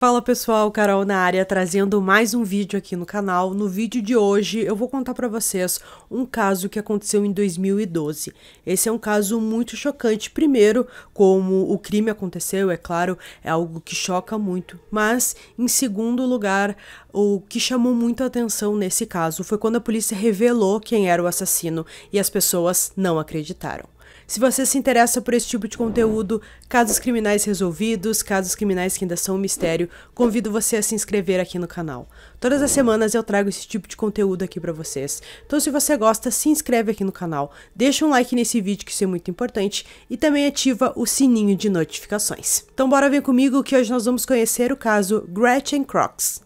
Fala pessoal, Carol na área, trazendo mais um vídeo aqui no canal. No vídeo de hoje eu vou contar pra vocês um caso que aconteceu em 2012. Esse é um caso muito chocante, primeiro, como o crime aconteceu, é claro, é algo que choca muito, mas em segundo lugar, o que chamou muito a atenção nesse caso foi quando a polícia revelou quem era o assassino e as pessoas não acreditaram. Se você se interessa por esse tipo de conteúdo, casos criminais resolvidos, casos criminais que ainda são um mistério, convido você a se inscrever aqui no canal. Todas as semanas eu trago esse tipo de conteúdo aqui pra vocês. Então se você gosta, se inscreve aqui no canal, deixa um like nesse vídeo que isso é muito importante e também ativa o sininho de notificações. Então bora ver comigo que hoje nós vamos conhecer o caso Gretchen Crooks.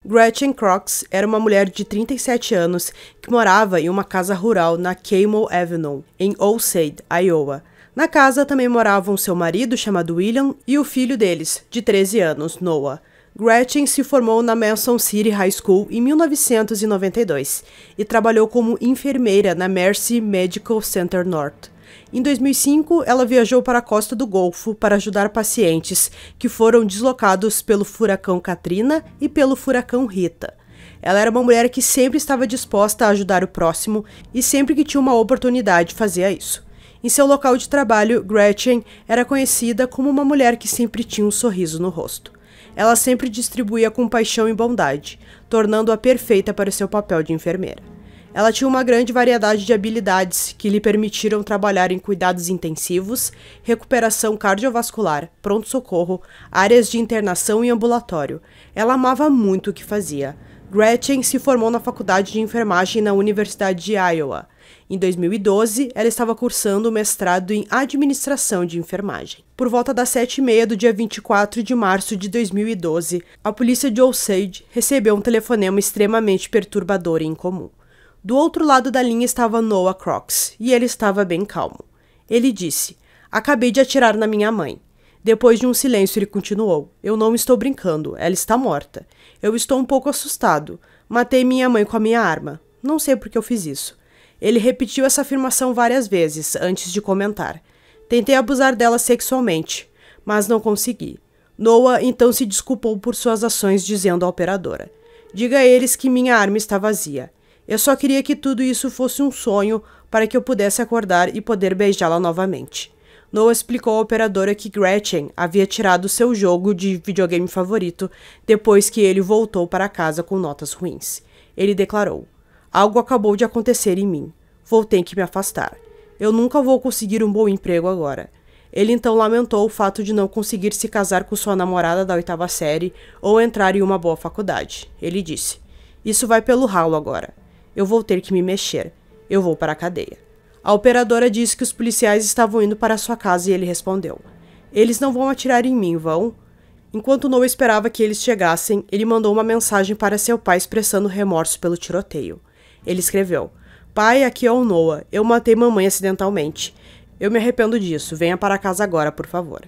Gretchen Crooks era uma mulher de 37 anos que morava em uma casa rural na Camel Avenue, em Osage, Iowa. Na casa também moravam seu marido, chamado William, e o filho deles, de 13 anos, Noah. Gretchen se formou na Mason City High School em 1992 e trabalhou como enfermeira na Mercy Medical Center North. Em 2005, ela viajou para a costa do Golfo para ajudar pacientes que foram deslocados pelo furacão Katrina e pelo furacão Rita. Ela era uma mulher que sempre estava disposta a ajudar o próximo e sempre que tinha uma oportunidade fazia isso. Em seu local de trabalho, Gretchen era conhecida como uma mulher que sempre tinha um sorriso no rosto. Ela sempre distribuía compaixão e bondade, tornando-a perfeita para o seu papel de enfermeira. Ela tinha uma grande variedade de habilidades que lhe permitiram trabalhar em cuidados intensivos, recuperação cardiovascular, pronto-socorro, áreas de internação e ambulatório. Ela amava muito o que fazia. Gretchen se formou na faculdade de enfermagem na Universidade de Iowa. Em 2012, ela estava cursando o mestrado em administração de enfermagem. Por volta das 7h30 do dia 24 de março de 2012, a polícia de Osage recebeu um telefonema extremamente perturbador e incomum. Do outro lado da linha estava Noah Crooks, e ele estava bem calmo. Ele disse: "Acabei de atirar na minha mãe." Depois de um silêncio, ele continuou: "Eu não estou brincando, ela está morta. Eu estou um pouco assustado. Matei minha mãe com a minha arma. Não sei por que eu fiz isso." Ele repetiu essa afirmação várias vezes, antes de comentar: "Tentei abusar dela sexualmente, mas não consegui." Noah então se desculpou por suas ações, dizendo à operadora: "Diga a eles que minha arma está vazia. Eu só queria que tudo isso fosse um sonho para que eu pudesse acordar e poder beijá-la novamente." Noah explicou à operadora que Gretchen havia tirado seu jogo de videogame favorito depois que ele voltou para casa com notas ruins. Ele declarou: "Algo acabou de acontecer em mim. Vou ter que me afastar. Eu nunca vou conseguir um bom emprego agora." Ele então lamentou o fato de não conseguir se casar com sua namorada da 8ª série ou entrar em uma boa faculdade. Ele disse: "Isso vai pelo ralo agora. Eu vou ter que me mexer. Eu vou para a cadeia." A operadora disse que os policiais estavam indo para sua casa e ele respondeu: "Eles não vão atirar em mim, vão?" Enquanto Noah esperava que eles chegassem, ele mandou uma mensagem para seu pai expressando remorso pelo tiroteio. Ele escreveu: "Pai, aqui é o Noah. Eu matei mamãe acidentalmente. Eu me arrependo disso. Venha para casa agora, por favor."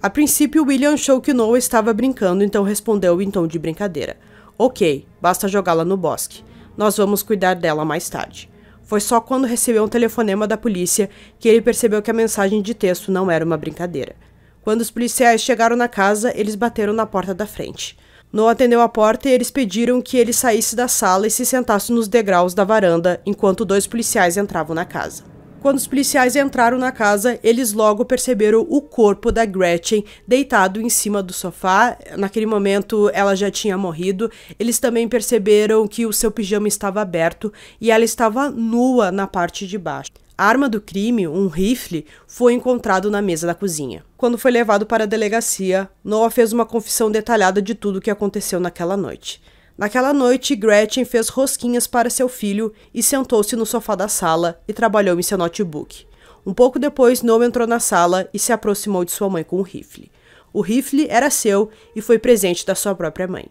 A princípio, William achou que Noah estava brincando, então respondeu em tom de brincadeira: "Ok, basta jogá-la no bosque. Nós vamos cuidar dela mais tarde." Foi só quando recebeu um telefonema da polícia que ele percebeu que a mensagem de texto não era uma brincadeira. Quando os policiais chegaram na casa, eles bateram na porta da frente. Noah atendeu a porta e eles pediram que ele saísse da sala e se sentasse nos degraus da varanda enquanto 2 policiais entravam na casa. Quando os policiais entraram na casa, eles logo perceberam o corpo da Gretchen deitado em cima do sofá. Naquele momento, ela já tinha morrido. Eles também perceberam que o seu pijama estava aberto e ela estava nua na parte de baixo. A arma do crime, um rifle, foi encontrado na mesa da cozinha. Quando foi levado para a delegacia, Noah fez uma confissão detalhada de tudo o que aconteceu naquela noite. Naquela noite, Gretchen fez rosquinhas para seu filho e sentou-se no sofá da sala e trabalhou em seu notebook. Um pouco depois, Noah entrou na sala e se aproximou de sua mãe com um rifle. O rifle era seu e foi presente da sua própria mãe.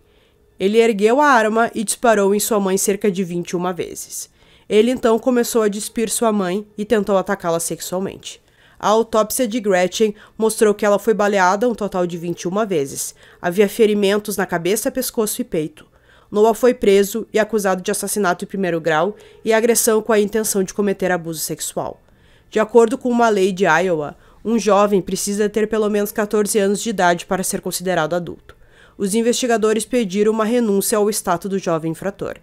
Ele ergueu a arma e disparou em sua mãe cerca de 21 vezes. Ele então começou a despir sua mãe e tentou atacá-la sexualmente. A autópsia de Gretchen mostrou que ela foi baleada um total de 21 vezes. Havia ferimentos na cabeça, pescoço e peito. Noah foi preso e acusado de assassinato em primeiro grau e agressão com a intenção de cometer abuso sexual. De acordo com uma lei de Iowa, um jovem precisa ter pelo menos 14 anos de idade para ser considerado adulto. Os investigadores pediram uma renúncia ao status do jovem infrator.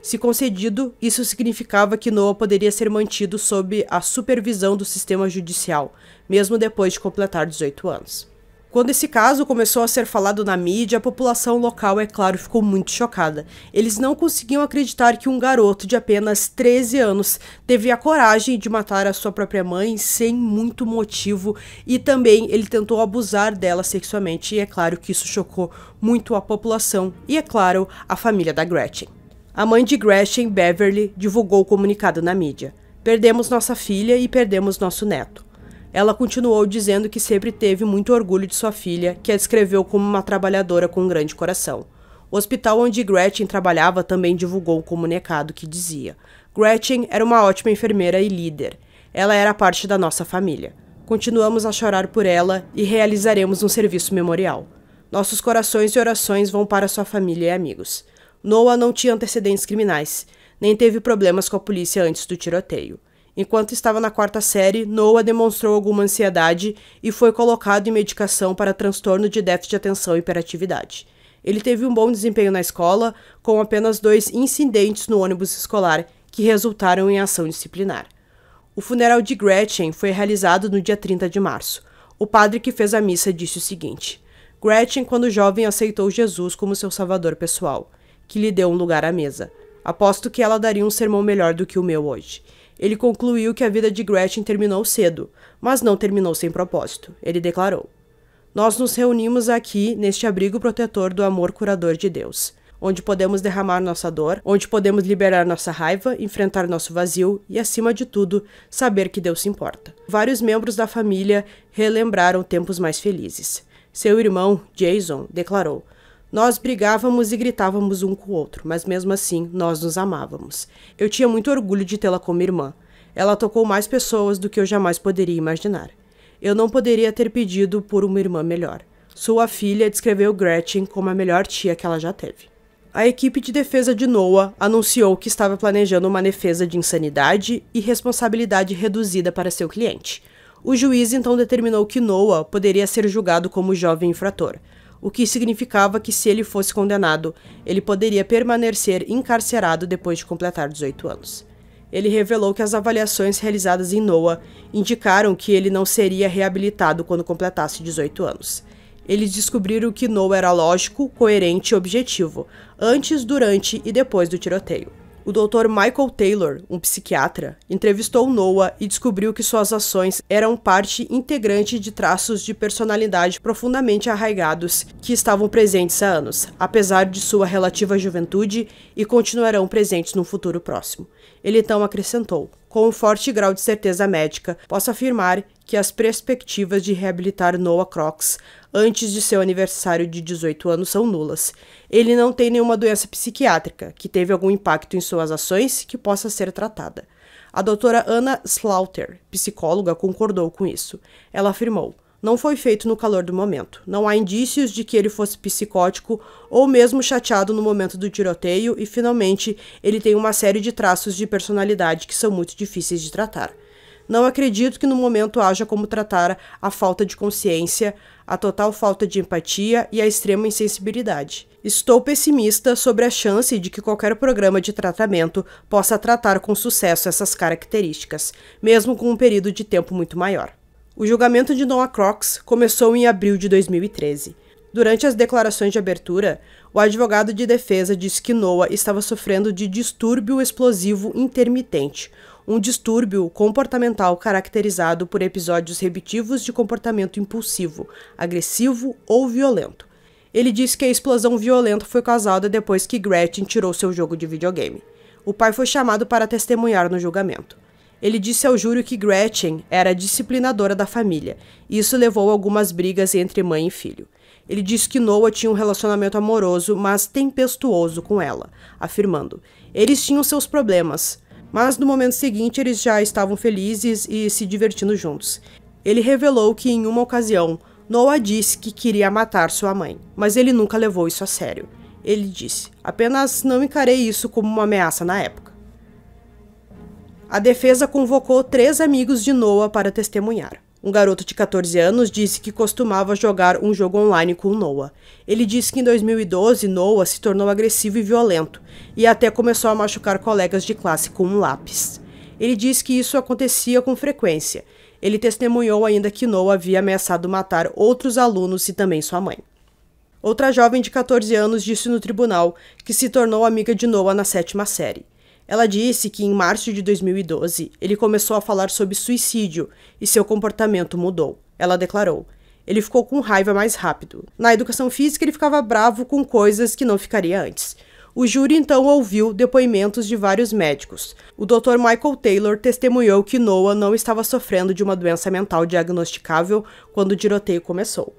Se concedido, isso significava que Noah poderia ser mantido sob a supervisão do sistema judicial, mesmo depois de completar 18 anos. Quando esse caso começou a ser falado na mídia, a população local, é claro, ficou muito chocada. Eles não conseguiam acreditar que um garoto de apenas 13 anos teve a coragem de matar a sua própria mãe sem muito motivo e também ele tentou abusar dela sexualmente, e é claro que isso chocou muito a população e, é claro, a família da Gretchen. A mãe de Gretchen, Beverly, divulgou o comunicado na mídia. Perdemos nossa filha e perdemos nosso neto. Ela continuou dizendo que sempre teve muito orgulho de sua filha, que a descreveu como uma trabalhadora com um grande coração. O hospital onde Gretchen trabalhava também divulgou um comunicado que dizia: Gretchen era uma ótima enfermeira e líder. Ela era parte da nossa família. Continuamos a chorar por ela e realizaremos um serviço memorial. Nossos corações e orações vão para sua família e amigos. Noah não tinha antecedentes criminais, nem teve problemas com a polícia antes do tiroteio. Enquanto estava na 4ª série, Noah demonstrou alguma ansiedade e foi colocado em medicação para transtorno de déficit de atenção e hiperatividade. Ele teve um bom desempenho na escola, com apenas 2 incidentes no ônibus escolar que resultaram em ação disciplinar. O funeral de Gretchen foi realizado no dia 30 de março. O padre que fez a missa disse o seguinte: Gretchen, quando jovem, aceitou Jesus como seu salvador pessoal, que lhe deu um lugar à mesa. Aposto que ela daria um sermão melhor do que o meu hoje. Ele concluiu que a vida de Gretchen terminou cedo, mas não terminou sem propósito. Ele declarou: Nós nos reunimos aqui neste abrigo protetor do amor curador de Deus, onde podemos derramar nossa dor, onde podemos liberar nossa raiva, enfrentar nosso vazio e, acima de tudo, saber que Deus se importa. Vários membros da família relembraram tempos mais felizes. Seu irmão, Jason, declarou: Nós brigávamos e gritávamos um com o outro, mas mesmo assim, nós nos amávamos. Eu tinha muito orgulho de tê-la como irmã. Ela tocou mais pessoas do que eu jamais poderia imaginar. Eu não poderia ter pedido por uma irmã melhor. Sua filha descreveu Gretchen como a melhor tia que ela já teve. A equipe de defesa de Noah anunciou que estava planejando uma defesa de insanidade e responsabilidade reduzida para seu cliente. O juiz então determinou que Noah poderia ser julgado como jovem infrator, o que significava que, se ele fosse condenado, ele poderia permanecer encarcerado depois de completar 18 anos. Ele revelou que as avaliações realizadas em Noah indicaram que ele não seria reabilitado quando completasse 18 anos. Eles descobriram que Noah era lógico, coerente e objetivo, antes, durante e depois do tiroteio. O Dr. Michael Taylor, um psiquiatra, entrevistou Noah e descobriu que suas ações eram parte integrante de traços de personalidade profundamente arraigados que estavam presentes há anos, apesar de sua relativa juventude, e continuarão presentes no futuro próximo. Ele então acrescentou: com um forte grau de certeza médica, posso afirmar que as perspectivas de reabilitar Noah Crocs antes de seu aniversário de 18 anos são nulas. Ele não tem nenhuma doença psiquiátrica que teve algum impacto em suas ações que possa ser tratada. A doutora Anna Slaughter, psicóloga, concordou com isso. Ela afirmou: não foi feito no calor do momento. Não há indícios de que ele fosse psicótico ou mesmo chateado no momento do tiroteio e, finalmente, ele tem uma série de traços de personalidade que são muito difíceis de tratar. Não acredito que no momento haja como tratar a falta de consciência, a total falta de empatia e a extrema insensibilidade. Estou pessimista sobre a chance de que qualquer programa de tratamento possa tratar com sucesso essas características, mesmo com um período de tempo muito maior. O julgamento de Noah Crocs começou em abril de 2013. Durante as declarações de abertura, o advogado de defesa disse que Noah estava sofrendo de distúrbio explosivo intermitente, um distúrbio comportamental caracterizado por episódios repetitivos de comportamento impulsivo, agressivo ou violento. Ele disse que a explosão violenta foi causada depois que Gretchen tirou seu jogo de videogame. O pai foi chamado para testemunhar no julgamento. Ele disse ao júri que Gretchen era a disciplinadora da família, e isso levou a algumas brigas entre mãe e filho. Ele disse que Noah tinha um relacionamento amoroso, mas tempestuoso com ela, afirmando: eles tinham seus problemas, mas no momento seguinte eles já estavam felizes e se divertindo juntos. Ele revelou que em uma ocasião, Noah disse que queria matar sua mãe, mas ele nunca levou isso a sério. Ele disse: apenas não encarei isso como uma ameaça na época. A defesa convocou 3 amigos de Noah para testemunhar. Um garoto de 14 anos disse que costumava jogar um jogo online com Noah. Ele disse que em 2012 Noah se tornou agressivo e violento, e até começou a machucar colegas de classe com um lápis. Ele disse que isso acontecia com frequência. Ele testemunhou ainda que Noah havia ameaçado matar outros alunos e também sua mãe. Outra jovem de 14 anos disse no tribunal que se tornou amiga de Noah na 7ª série. Ela disse que em março de 2012 ele começou a falar sobre suicídio e seu comportamento mudou. Ela declarou: ele ficou com raiva mais rápido. Na educação física ele ficava bravo com coisas que não ficaria antes. O júri então ouviu depoimentos de vários médicos. O Dr. Michael Taylor testemunhou que Noah não estava sofrendo de uma doença mental diagnosticável quando o tiroteio começou.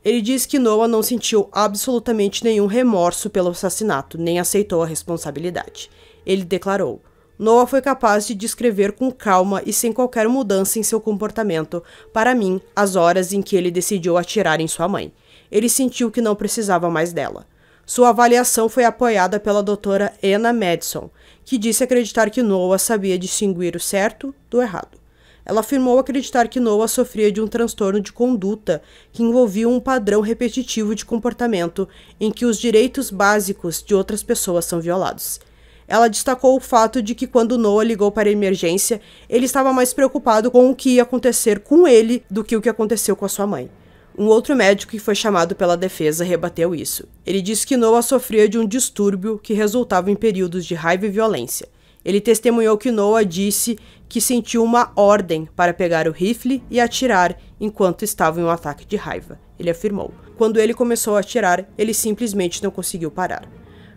Ele disse que Noah não sentiu absolutamente nenhum remorso pelo assassinato, nem aceitou a responsabilidade. Ele declarou: Noah foi capaz de descrever com calma e sem qualquer mudança em seu comportamento, para mim, as horas em que ele decidiu atirar em sua mãe. Ele sentiu que não precisava mais dela. Sua avaliação foi apoiada pela doutora Anna Madison, que disse acreditar que Noah sabia distinguir o certo do errado. Ela afirmou acreditar que Noah sofria de um transtorno de conduta que envolvia um padrão repetitivo de comportamento em que os direitos básicos de outras pessoas são violados. Ela destacou o fato de que quando Noah ligou para a emergência, ele estava mais preocupado com o que ia acontecer com ele do que o que aconteceu com a sua mãe. Um outro médico que foi chamado pela defesa rebateu isso. Ele disse que Noah sofria de um distúrbio que resultava em períodos de raiva e violência. Ele testemunhou que Noah disse que sentiu uma ordem para pegar o rifle e atirar enquanto estava em um ataque de raiva. Ele afirmou: quando ele começou a atirar, ele simplesmente não conseguiu parar.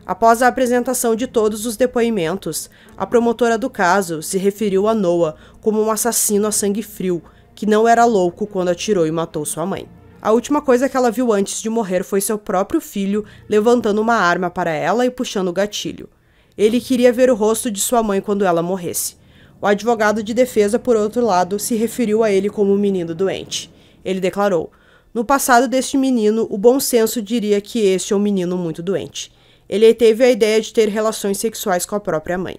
Após a apresentação de todos os depoimentos, a promotora do caso se referiu a Noah como um assassino a sangue frio, que não era louco quando atirou e matou sua mãe. A última coisa que ela viu antes de morrer foi seu próprio filho levantando uma arma para ela e puxando o gatilho. Ele queria ver o rosto de sua mãe quando ela morresse. O advogado de defesa, por outro lado, se referiu a ele como um menino doente. Ele declarou: no passado deste menino, o bom senso diria que este é um menino muito doente. Ele teve a ideia de ter relações sexuais com a própria mãe.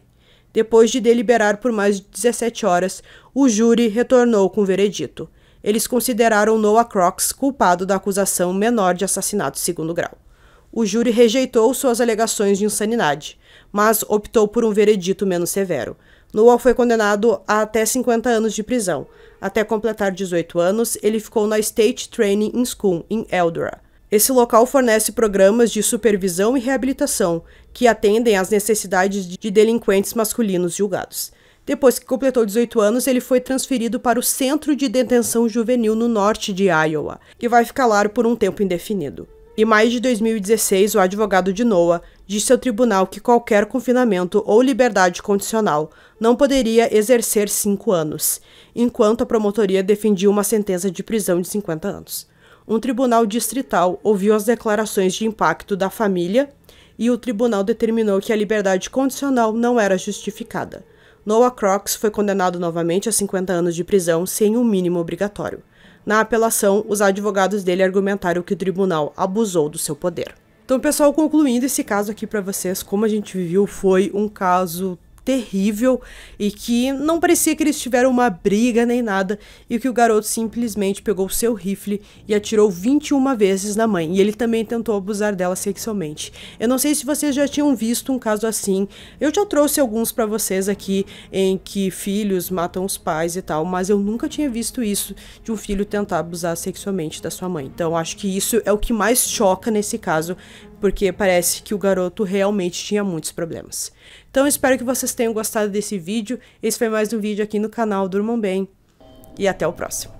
Depois de deliberar por mais de 17 horas, o júri retornou com o veredito. Eles consideraram Noah Crocs culpado da acusação menor de assassinato de 2º grau. O júri rejeitou suas alegações de insanidade, mas optou por um veredito menos severo. Noah foi condenado a até 50 anos de prisão. Até completar 18 anos, ele ficou na State Training School, em Eldora. Esse local fornece programas de supervisão e reabilitação que atendem às necessidades de delinquentes masculinos julgados. Depois que completou 18 anos, ele foi transferido para o Centro de Detenção Juvenil no norte de Iowa, que vai ficar lá por um tempo indefinido. Em maio de 2016, o advogado de Noah disse ao tribunal que qualquer confinamento ou liberdade condicional não poderia exercer 5 anos, enquanto a promotoria defendia uma sentença de prisão de 50 anos. Um tribunal distrital ouviu as declarações de impacto da família e o tribunal determinou que a liberdade condicional não era justificada. Noah Crocs foi condenado novamente a 50 anos de prisão sem um mínimo obrigatório. Na apelação, os advogados dele argumentaram que o tribunal abusou do seu poder. Então, pessoal, concluindo esse caso aqui para vocês, como a gente viu, foi um caso terrível e que não parecia que eles tiveram uma briga nem nada e que o garoto simplesmente pegou o seu rifle e atirou 21 vezes na mãe, e ele também tentou abusar dela sexualmente. Eu não sei se vocês já tinham visto um caso assim, eu já trouxe alguns pra vocês aqui em que filhos matam os pais e tal, mas eu nunca tinha visto isso de um filho tentar abusar sexualmente da sua mãe. Então acho que isso é o que mais choca nesse caso, porque parece que o garoto realmente tinha muitos problemas. Então espero que vocês tenham gostado desse vídeo. Esse foi mais um vídeo aqui no canal Durmam Bem e até o próximo.